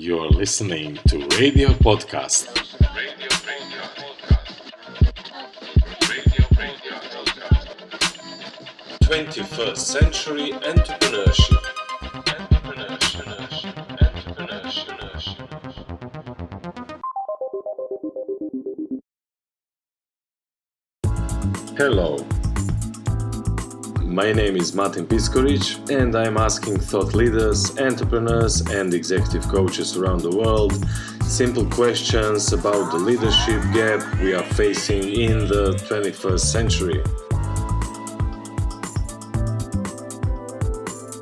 You're listening to Radio Podcast. 21st Century Entrepreneurship. Hello. My name is Martin Piskoric, and I'm asking thought leaders, entrepreneurs, and executive coaches around the world simple questions about the leadership gap we are facing in the 21st century.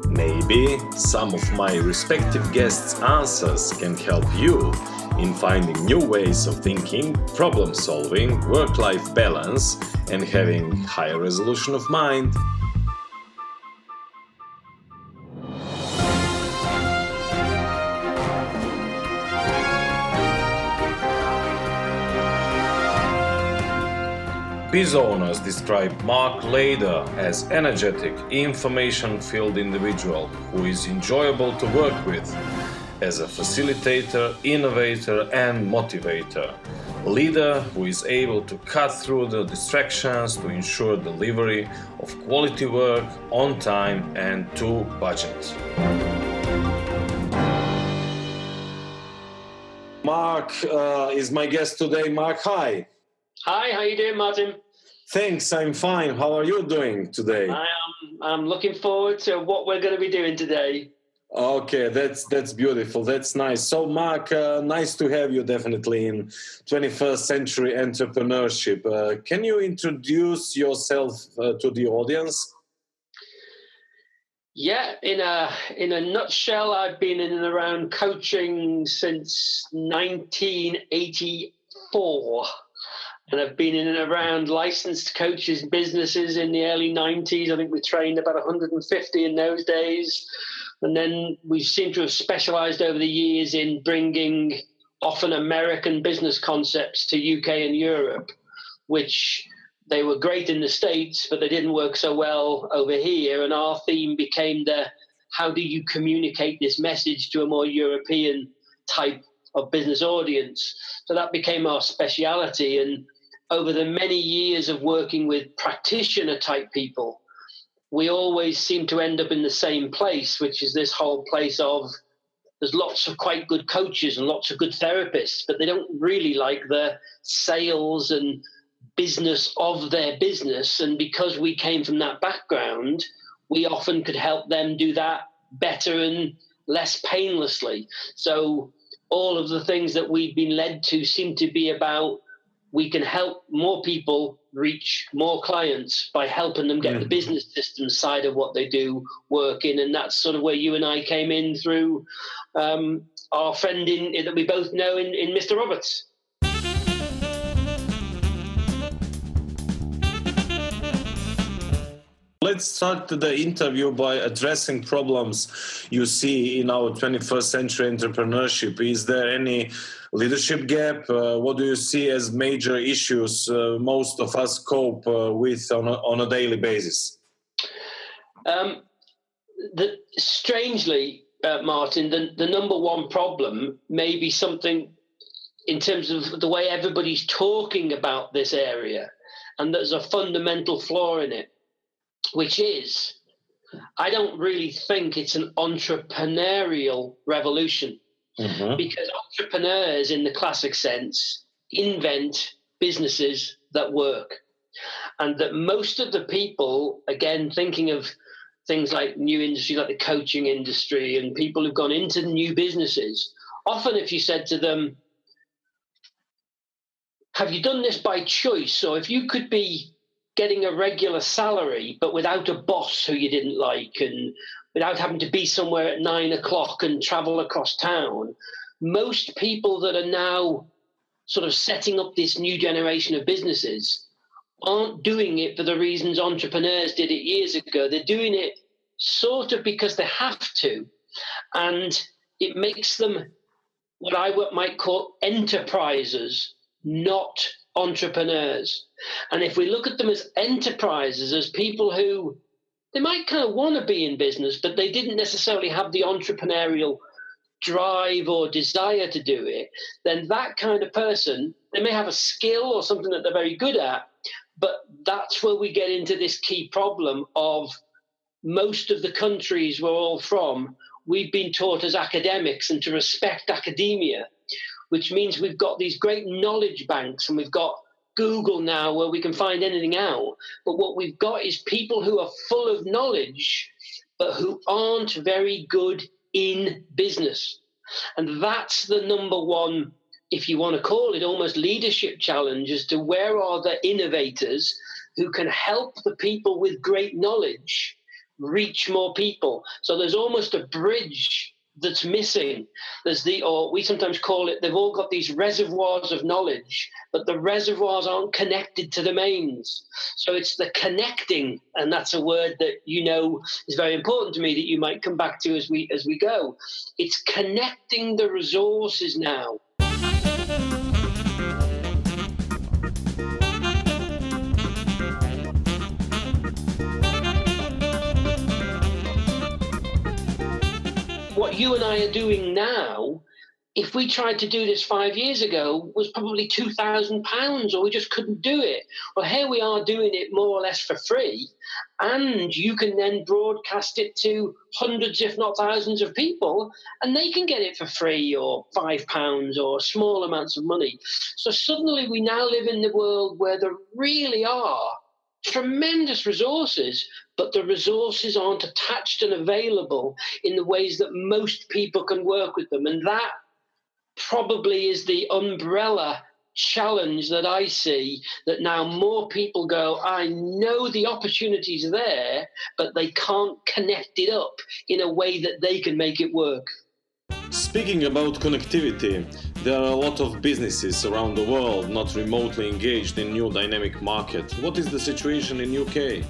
Maybe some of my respective guests' answers can help you in finding new ways of thinking, problem solving, work-life balance, and having higher resolution of mind. Biz owners describe Mark Layder as energetic, information-filled individual who is enjoyable to work with, as a facilitator, innovator, and motivator. A leader who is able to cut through the distractions to ensure delivery of quality work on time and to budget. Mark is my guest today. Mark, hi. Hi, how you doing, Martin? Thanks, I'm fine. How are you doing today? I'm looking forward to what we're going to be doing today. Okay, that's beautiful. That's nice. So, Mark, nice to have you definitely in 21st century entrepreneurship. Can you introduce yourself to the audience? Yeah, in a nutshell, I've been in and around coaching since 1984. And I've been in and around licensed coaches businesses in the early 90s. I think we trained about 150 in those days. And then we seem to have specialized over the years in bringing often American business concepts to UK and Europe, which they were great in the States, but they didn't work so well over here. And our theme became how do you communicate this message to a more European type of business audience? So that became our speciality. And over the many years of working with practitioner type people, we always seem to end up in the same place, which is this whole place of there's lots of quite good coaches and lots of good therapists, but they don't really like the sales and business of their business. And because we came from that background, we often could help them do that better and less painlessly. So all of the things that we've been led to seem to be about we can help more people reach more clients by helping them get the business system side of what they do working. And that's sort of where you and I came in through our friend that we both know in Mr. Roberts. Let's start the interview by addressing problems you see in our 21st century entrepreneurship. Is there any leadership gap? What do you see as major issues most of us cope with on a daily basis? Strangely, Martin, the number one problem may be something in terms of the way everybody's talking about this area, and there's a fundamental flaw in it, which is I don't really think it's an entrepreneurial revolution. Because entrepreneurs, in the classic sense, invent businesses that work. And that most of the people, again, thinking of things like new industries, like the coaching industry, and people who've gone into new businesses, often if you said to them, have you done this by choice? Or if you could be getting a regular salary, but without a boss who you didn't like, and without having to be somewhere at 9 o'clock and travel across town, most people that are now sort of setting up this new generation of businesses aren't doing it for the reasons entrepreneurs did it years ago. They're doing it sort of because they have to. And it makes them what I might call enterprisers, not entrepreneurs. And if we look at them as enterprises, as people who they might kind of want to be in business, but they didn't necessarily have the entrepreneurial drive or desire to do it, then that kind of person, they may have a skill or something that they're very good at, but that's where we get into this key problem of most of the countries we're all from, we've been taught as academics and to respect academia, which means we've got these great knowledge banks and we've got Google now where we can find anything out. But what we've got is people who are full of knowledge, but who aren't very good in business. And that's the number one, if you want to call it, almost leadership challenge as to where are the innovators who can help the people with great knowledge reach more people. So there's almost a bridge that's missing. Or we sometimes call it, they've all got these reservoirs of knowledge, but the reservoirs aren't connected to the mains. So it's the connecting, and that's a word that is very important to me that you might come back to as we go. It's connecting the resources now. What you and I are doing now, if we tried to do this 5 years ago, was probably £2,000, or we just couldn't do it. Well, here we are doing it more or less for free, and you can then broadcast it to hundreds, if not thousands of people, and they can get it for free or £5 or small amounts of money. So suddenly we now live in the world where there really are tremendous resources, but the resources aren't attached and available in the ways that most people can work with them. And that probably is the umbrella challenge that I see, that now more people go, I know the opportunities are there, but they can't connect it up in a way that they can make it work. Speaking about connectivity, there are a lot of businesses around the world not remotely engaged in new dynamic market. What is the situation in UK?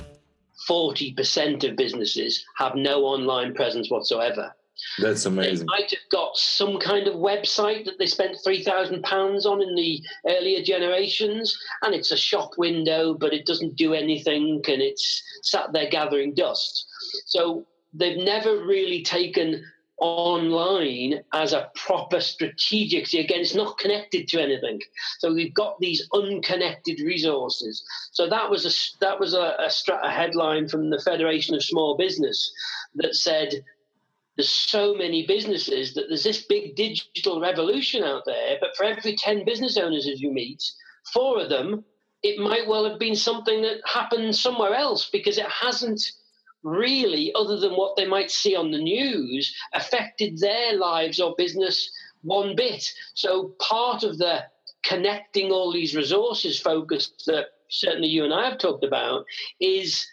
40% of businesses have no online presence whatsoever. That's amazing. They might have got some kind of website that they spent £3,000 on in the earlier generations, and it's a shop window, but it doesn't do anything, and it's sat there gathering dust. So they've never really taken online as a proper strategic. Again, it's not connected to anything. So we've got these unconnected resources. So that was a headline from the Federation of Small Business that said, there's so many businesses that there's this big digital revolution out there, but for every 10 business owners as you meet, 4 of them, it might well have been something that happened somewhere else, because it hasn't really, other than what they might see on the news, affected their lives or business one bit. So part of the connecting all these resources focus that certainly you and I have talked about is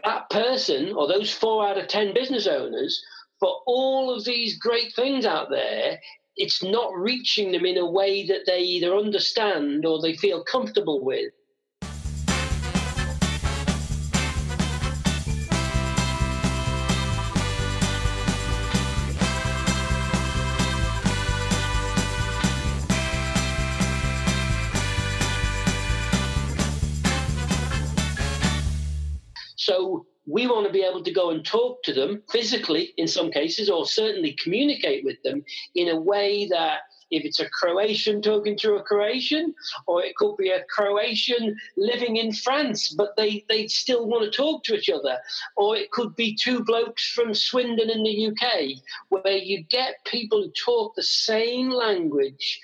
that person, or those 4 out of 10 business owners, for all of these great things out there, it's not reaching them in a way that they either understand or they feel comfortable with. So we want to be able to go and talk to them physically in some cases, or certainly communicate with them in a way that if it's a Croatian talking to a Croatian, or it could be a Croatian living in France, but they still want to talk to each other, or it could be 2 blokes from Swindon in the UK, where you get people who talk the same language,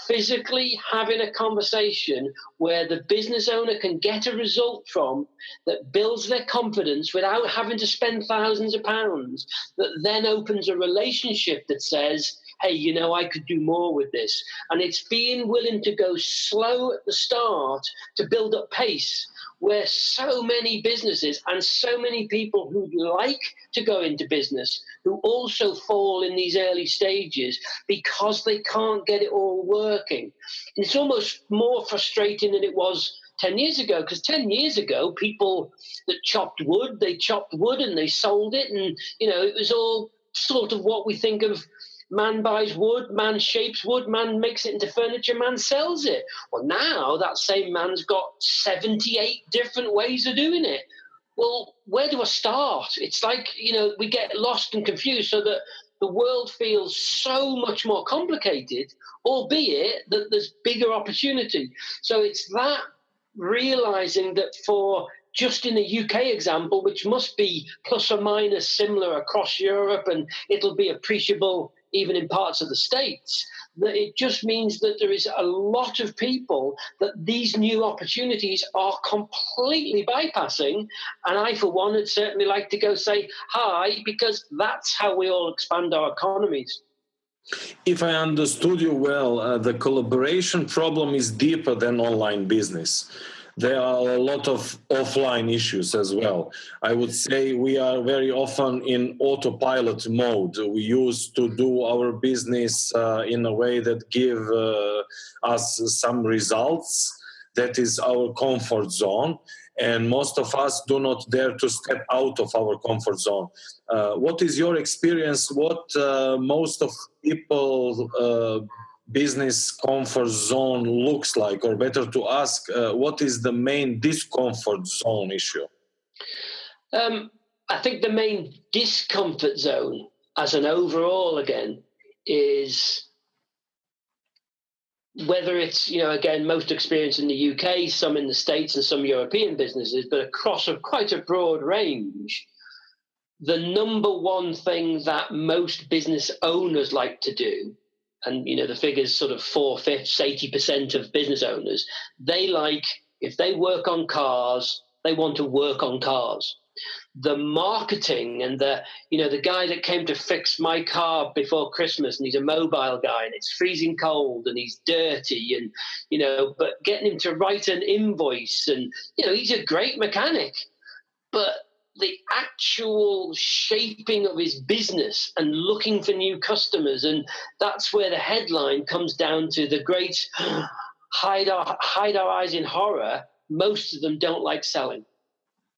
physically having a conversation where the business owner can get a result from that builds their confidence without having to spend thousands of pounds, that then opens a relationship that says, hey, I could do more with this. And it's being willing to go slow at the start to build up pace, where so many businesses and so many people who'd like to go into business who also fall in these early stages because they can't get it all working. And it's almost more frustrating than it was 10 years ago, because 10 years ago, people that chopped wood and they sold it. And, it was all sort of what we think of. Man buys wood, man shapes wood, man makes it into furniture, man sells it. Well, now that same man's got 78 different ways of doing it. Well, where do I start? It's like, we get lost and confused, so that the world feels so much more complicated, albeit that there's bigger opportunity. So it's that realizing that for just in the UK example, which must be plus or minus similar across Europe, and it'll be appreciable even in parts of the States, that it just means that there is a lot of people that these new opportunities are completely bypassing. And I, for one, would certainly like to go say hi, because that's how we all expand our economies. If I understood you well, the collaboration problem is deeper than online business. There are a lot of offline issues as well. I would say we are very often in autopilot mode. We used to do our business in a way that give us some results. That is our comfort zone. And most of us do not dare to step out of our comfort zone. What is your experience? What most of people business comfort zone looks like, or better to ask, what is the main discomfort zone issue? I think the main discomfort zone as an overall, again, is whether it's, again, most experience in the UK, some in the States and some European businesses, but across quite a broad range, the number one thing that most business owners like to do, and the figures sort of 4/5, 80% of business owners, they like, if they work on cars, they want to work on cars. The marketing and the guy that came to fix my car before Christmas, and he's a mobile guy and it's freezing cold and he's dirty, and but getting him to write an invoice, and he's a great mechanic, but the actual shaping of his business and looking for new customers, and that's where the headline comes down to the great hide our eyes in horror. Most of them don't like selling.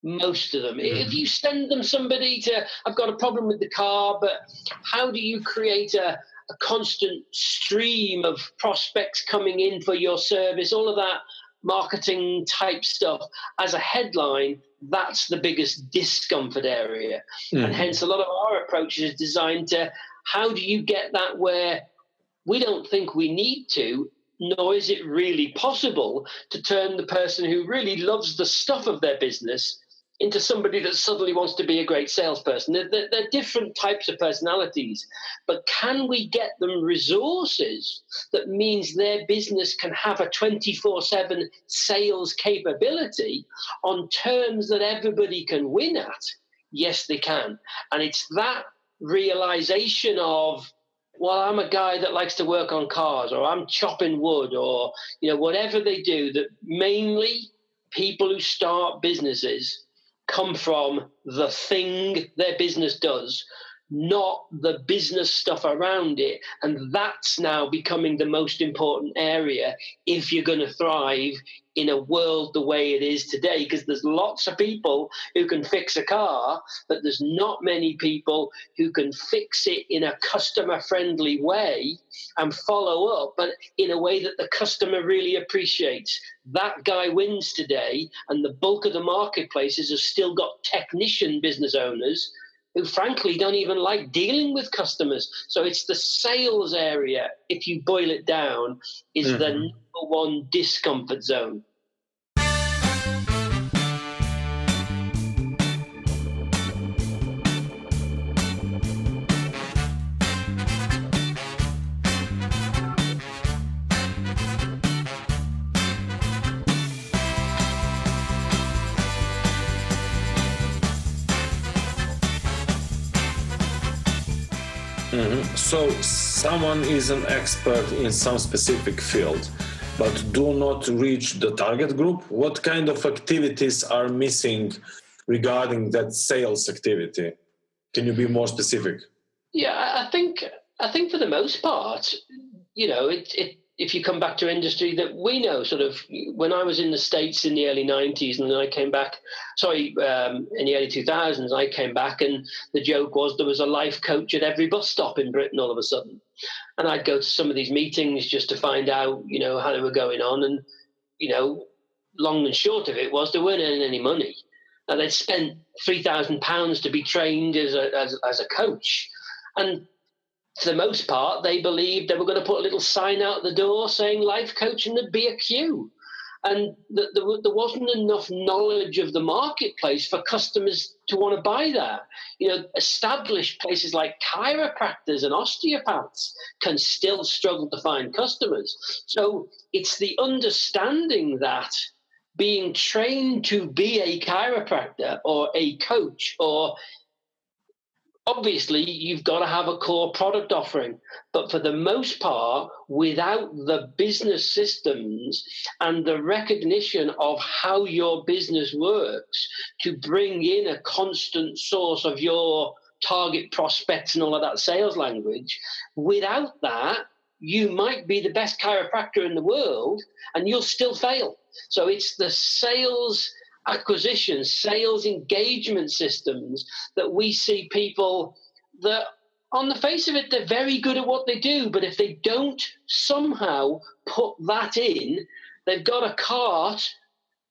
Most of them. If you send them somebody I've got a problem with the car, but how do you create a constant stream of prospects coming in for your service, all of that marketing type stuff as a headline, that's the biggest discomfort area. And hence a lot of our approach is designed to, how do you get that where we don't think we need to, nor is it really possible to turn the person who really loves the stuff of their business into somebody that suddenly wants to be a great salesperson. They're different types of personalities, but can we get them resources that means their business can have a 24/7 sales capability on terms that everybody can win at? Yes, they can. And it's that realization of, well, I'm a guy that likes to work on cars, or I'm chopping wood, or whatever they do, that mainly people who start businesses come from the thing their business does, not the business stuff around it. And that's now becoming the most important area if you're going to thrive in a world the way it is today, because there's lots of people who can fix a car, but there's not many people who can fix it in a customer-friendly way and follow up, but in a way that the customer really appreciates. That guy wins today, and the bulk of the marketplaces have still got technician business owners who frankly don't even like dealing with customers. So it's the sales area, if you boil it down, is the number one discomfort zone. So someone is an expert in some specific field, but do not reach the target group. What kind of activities are missing regarding that sales activity? Can you be more specific? Yeah, I think for the most part, if you come back to industry that we know, sort of when I was in the States in the early 90s, and then I came back, in the early 2000s, I came back, and the joke was there was a life coach at every bus stop in Britain all of a sudden. And I'd go to some of these meetings just to find out, how they were going on. And, long and short of it was they weren't earning any money. And they'd spent £3,000 to be trained as a coach. And for the most part, they believed they were going to put a little sign out the door saying life coach and there'd be a queue. And there wasn't enough knowledge of the marketplace for customers to want to buy that. Established places like chiropractors and osteopaths can still struggle to find customers. So it's the understanding that being trained to be a chiropractor or a coach, or obviously you've got to have a core product offering, but for the most part, without the business systems and the recognition of how your business works to bring in a constant source of your target prospects and all of that sales language, without that, you might be the best chiropractor in the world and you'll still fail. So it's the sales acquisition, sales engagement systems that we see people that on the face of it, they're very good at what they do, but if they don't somehow put that in, they've got a cart,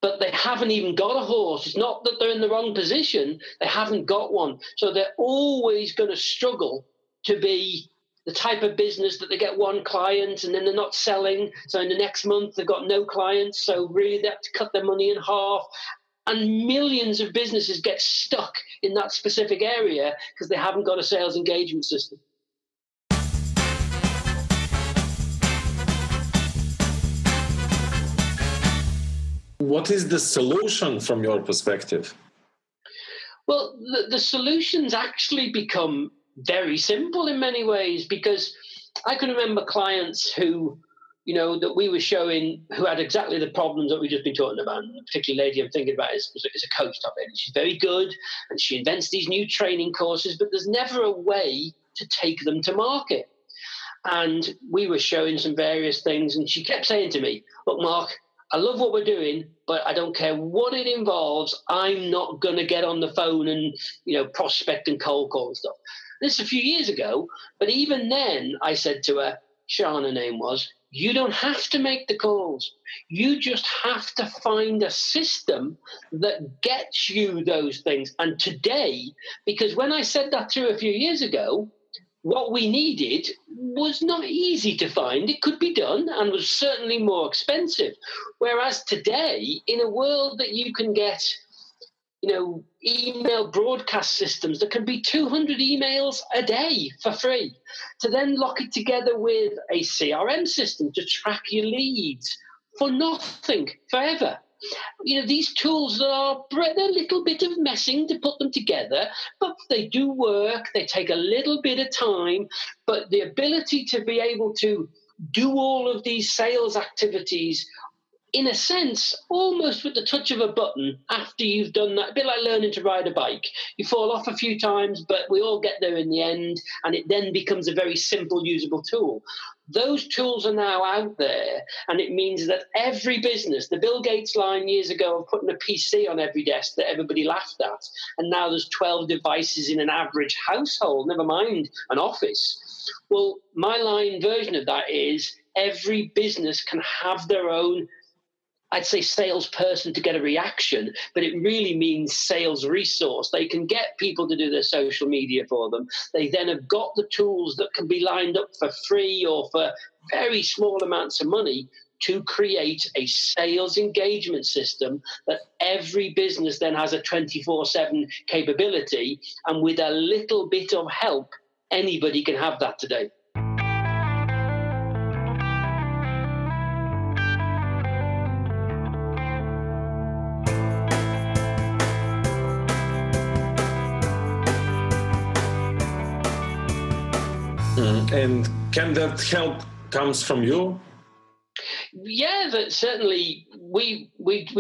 but they haven't even got a horse. It's not that they're in the wrong position, they haven't got one. So they're always going to struggle to be the type of business that they get one client and then they're not selling. So in the next month, they've got no clients. So really they have to cut their money in half. And millions of businesses get stuck in that specific area because they haven't got a sales engagement system. What is the solution from your perspective? Well, the solutions actually become very simple in many ways, because I can remember clients who, that we were showing who had exactly the problems that we've just been talking about. And particularly lady I'm thinking about is a coach top lady. She's very good and she invents these new training courses, but there's never a way to take them to market. And we were showing some various things and she kept saying to me, look, Mark, I love what we're doing, but I don't care what it involves. I'm not going to get on the phone and, prospect and cold call and stuff. This a few years ago, but even then I said to her, Sean, her name was, you don't have to make the calls. You just have to find a system that gets you those things. And today, because when I said that to her a few years ago, what we needed was not easy to find. It could be done and was certainly more expensive. Whereas today, in a world that you can get, email broadcast systems that can be 200 emails a day for free, to then lock it together with a CRM system to track your leads for nothing, forever. These tools are a little bit of messing to put them together, but they do work. They take a little bit of time, but the ability to be able to do all of these sales activities in a sense, almost with the touch of a button after you've done that, a bit like learning to ride a bike. You fall off a few times, but we all get there in the end, and it then becomes a very simple, usable tool. Those tools are now out there, and it means that every business, the Bill Gates line years ago of putting a PC on every desk that everybody laughed at, and now there's 12 devices in an average household, never mind an office. Well, my line version of that is every business can have their own, I'd say, salesperson to get a reaction, but it really means sales resource. They can get people to do their social media for them. They then have got the tools that can be lined up for free or for very small amounts of money to create a sales engagement system that every business then has a 24/7 capability. And with a little bit of help, anybody can have that today. And can that help comes from you? Yeah, that certainly we've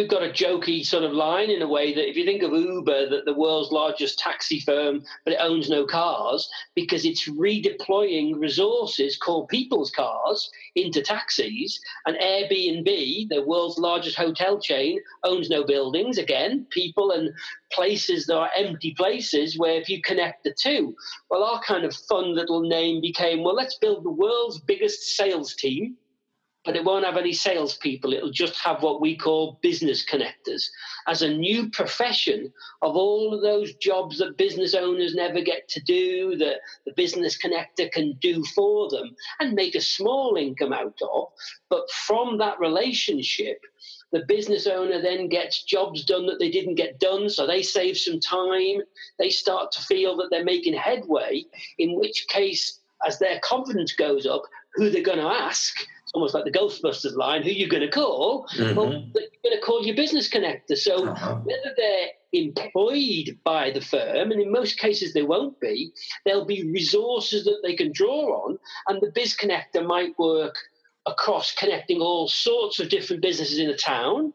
got a jokey sort of line in a way that if you think of Uber, that the world's largest taxi firm, but it owns no cars because it's redeploying resources called people's cars into taxis. And Airbnb, the world's largest hotel chain, owns no buildings. Again, people and places that are empty places where if you connect the two, well, our kind of fun little name became, well, let's build the world's biggest sales team but it won't have any salespeople. It'll just have what we call business connectors as a new profession of all of those jobs that business owners never get to do, that the business connector can do for them and make a small income out of. But from that relationship, the business owner then gets jobs done that they didn't get done, so they save some time. They start to feel that they're making headway, in which case, as their confidence goes up, who they're going to ask, it's almost like the Ghostbusters line, who you're going to call, well, you're going to call your business connector. So whether they're employed by the firm, and in most cases they won't be, there'll be resources that they can draw on, and the biz connector might work across connecting all sorts of different businesses in a town,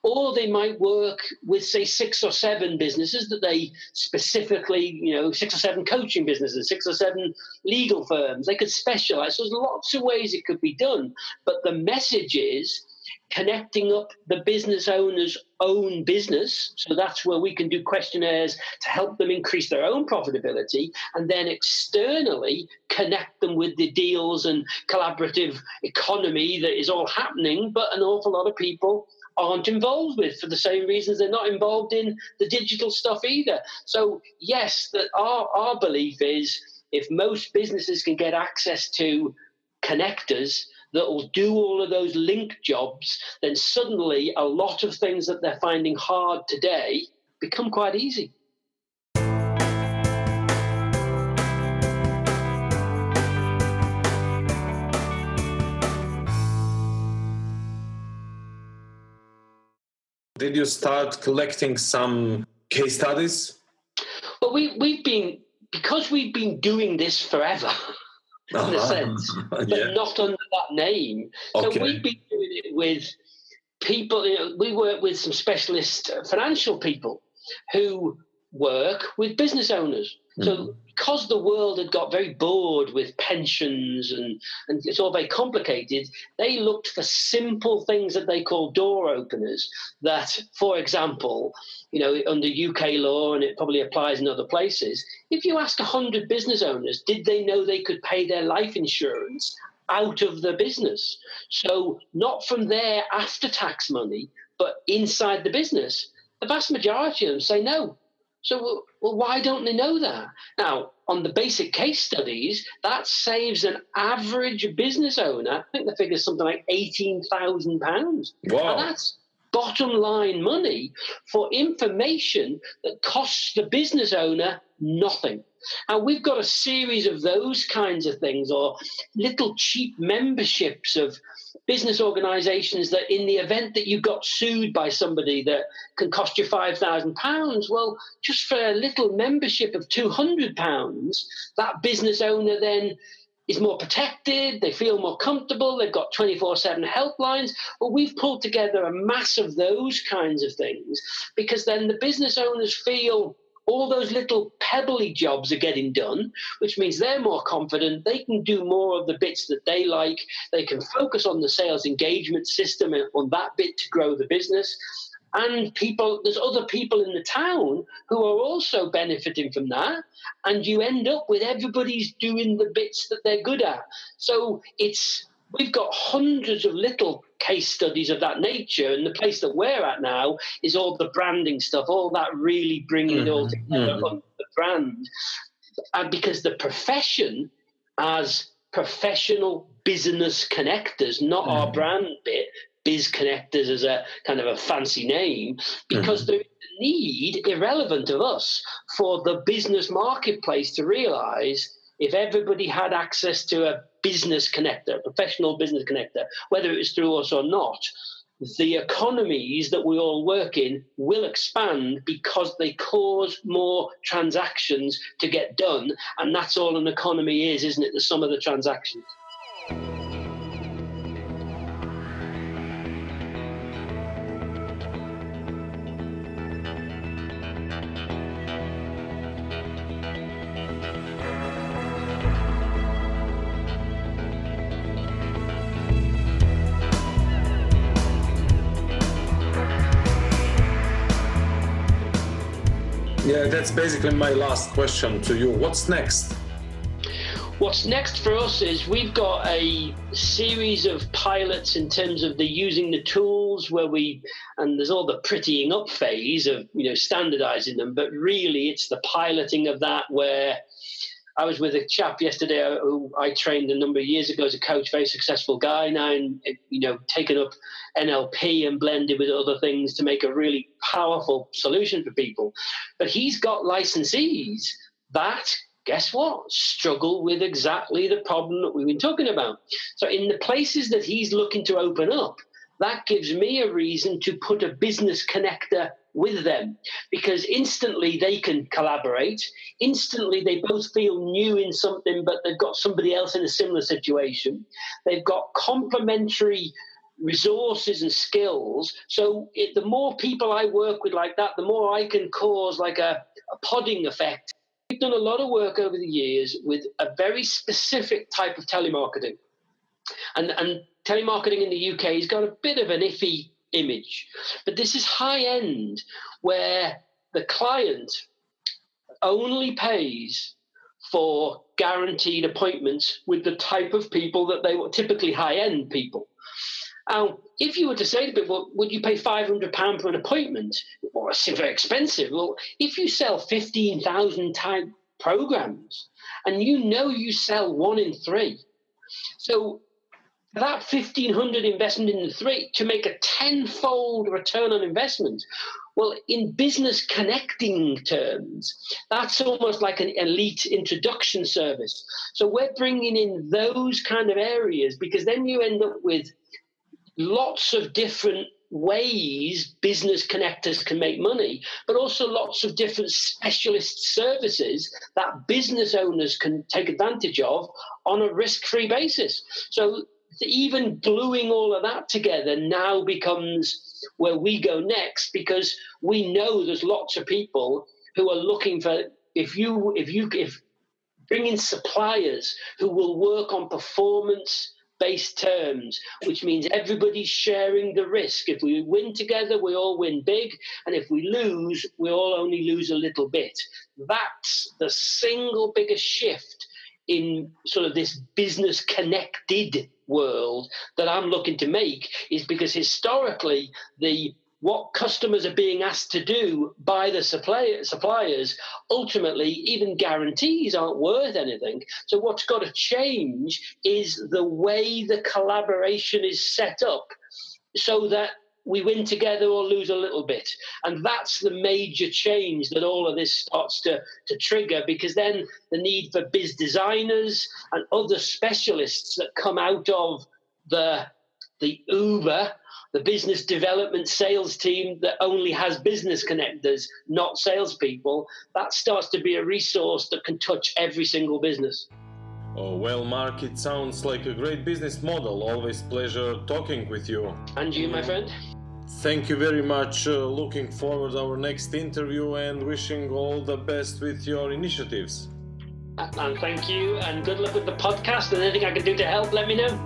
or they might work with, say, 6 or 7 businesses that they specifically, 6 or 7 coaching businesses, 6 or 7 legal firms. They could specialize. So there's lots of ways it could be done. But the message is connecting up the business owner's own business. So that's where we can do questionnaires to help them increase their own profitability, and then externally connect them with the deals and collaborative economy that is all happening, but an awful lot of people aren't involved with for the same reasons they're not involved in the digital stuff either. So yes, that our belief is if most businesses can get access to connectors that will do all of those link jobs, then suddenly a lot of things that they're finding hard today become quite easy. Did you start collecting some case studies? Well, we've been doing this forever. In a sense, but not under that name. Okay. So we've been doing it with people. We work with some specialist financial people who work with business owners. So because the world had got very bored with pensions and it's all very complicated, they looked for simple things that they call door openers that, for example, under UK law, and it probably applies in other places, if you ask 100 business owners, did they know they could pay their life insurance out of the business? So not from their after-tax money, but inside the business, the vast majority of them say no. So, well, why don't they know that? Now, on the basic case studies, that saves an average business owner, I think the figure is something like £18,000. Wow. And that's bottom line money for information that costs the business owner nothing. And we've got a series of those kinds of things, or little cheap memberships of business organizations that in the event that you got sued by somebody that can cost you £5,000, well, just for a little membership of £200, that business owner then is more protected, they feel more comfortable, they've got 24/7 helplines. Well, we've pulled together a mass of those kinds of things because then the business owners feel all those little pebbly jobs are getting done, which means they're more confident. They can do more of the bits that they like. They can focus on the sales engagement system and on that bit to grow the business. And there's other people in the town who are also benefiting from that. And you end up with everybody's doing the bits that they're good at. So we've got hundreds of little case studies of that nature, and the place that we're at now is all the branding stuff, all that really bringing it all together on the brand. And because the profession as professional business connectors, not our brand bit, biz connectors as a kind of a fancy name, because there is a need, irrelevant of us, for the business marketplace to realize if everybody had access to a business connector, a professional business connector, whether it was through us or not, the economies that we all work in will expand because they cause more transactions to get done. And that's all an economy is, isn't it? The sum of the transactions. Yeah, that's basically my last question to you. What's next? What's next for us is we've got a series of pilots in terms of using the tools and there's all the prettying up phase of, standardizing them, but really it's the piloting of that where I was with a chap yesterday who I trained a number of years ago as a coach, very successful guy now, and taken up NLP and blended with other things to make a really powerful solution for people. But he's got licensees that, guess what, struggle with exactly the problem that we've been talking about. So in the places that he's looking to open up, that gives me a reason to put a business connector with them, because instantly they can collaborate. Instantly they both feel new in something, but they've got somebody else in a similar situation. They've got complementary resources and skills. So the more people I work with like that, the more I can cause like a podding effect. We've done a lot of work over the years with a very specific type of telemarketing. And telemarketing in the UK has got a bit of an iffy image, but this is high end, where the client only pays for guaranteed appointments with the type of people that they were, typically high end people. Now, if you were to say to people, would you pay £500 for an appointment? Well, it seems very expensive. Well, if you sell 15,000 type programs and you sell 1 in 3, so that 1,500 investment in the 3 to make a 10-fold return on investment. Well, in business connecting terms, that's almost like an elite introduction service. So we're bringing in those kind of areas, because then you end up with lots of different ways business connectors can make money, but also lots of different specialist services that business owners can take advantage of on a risk-free basis. So even gluing all of that together now becomes where we go next, because we know there's lots of people who are looking for, if bringing suppliers who will work on performance-based terms, which means everybody's sharing the risk. If we win together, we all win big, and if we lose, we all only lose a little bit. That's the single biggest shift in sort of this business connected world that I'm looking to make, is because historically what customers are being asked to do by the suppliers, ultimately even guarantees aren't worth anything. So what's got to change is the way the collaboration is set up so that we win together or lose a little bit. And that's the major change that all of this starts to trigger, because then the need for biz designers and other specialists that come out of the Uber, the business development sales team that only has business connectors, not salespeople, that starts to be a resource that can touch every single business. Oh, well, Mark, it sounds like a great business model. Always pleasure talking with you. And you, my friend. Thank you very much. Looking forward to our next interview and wishing all the best with your initiatives. And thank you, and good luck with the podcast, and anything I can do to help, let me know.